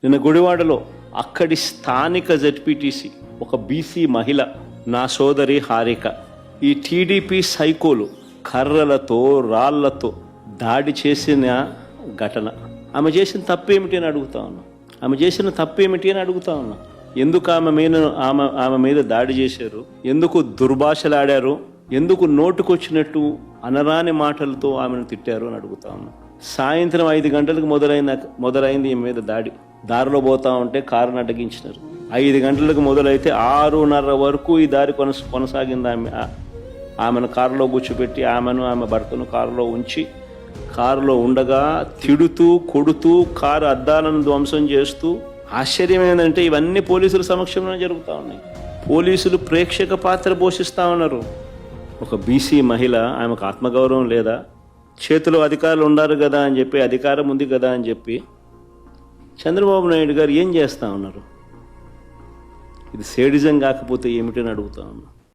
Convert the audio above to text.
నిన్న గుడివాడలో అక్కడి స్థానిక జెడ్పీటీసీ ఒక బీసీ మహిళ, నా సోదరి హారిక, ఈ టీడీపీ సైకోలు కర్రలతో రాళ్లతో దాడి చేసిన ఘటన. ఆమె చేసిన తప్పేమిటి అని అడుగుతా ఉన్నా. ఎందుకు ఆమె మీద దాడి చేశారు? ఎందుకు దుర్భాషలాడారు? ఎందుకు నోటుకొచ్చినట్టు అనరాని మాటలతో ఆమెను తిట్టారు అని అడుగుతా ఉన్నా. సాయంత్రం 5 గంటలకు మొదలైంది ఈమె మీద దాడి. దారిలో పోతా ఉంటే కారును అడ్డగించినారు. 5 గంటలకు మొదలైతే 6:30 వరకు ఈ దారి కొనసాగింది. ఆమెను కారులో కూర్చోబెట్టి ఆమె భర్తను కారులో ఉంచి, కారులో ఉండగా తిడుతూ కొడుతూ కారు అద్దాలను ధ్వంసం చేస్తూ. ఆశ్చర్యం ఏంటంటే ఇవన్నీ పోలీసుల సమక్షంలో జరుగుతూ ఉన్నాయి. పోలీసులు ప్రేక్షక పాత్ర పోషిస్తూ ఉన్నారు. ఒక బీసీ మహిళ, ఆమెకు ఆత్మగౌరవం లేదా? చేతిలో అధికారులు ఉన్నారు కదా అని చెప్పి, అధికారం ఉంది కదా అని చెప్పి చంద్రబాబు నాయుడు గారు ఏం చేస్తూ ఉన్నారు? ఇది సేడిజం కాకపోతే ఏమిటని అడుగుతా ఉన్నా.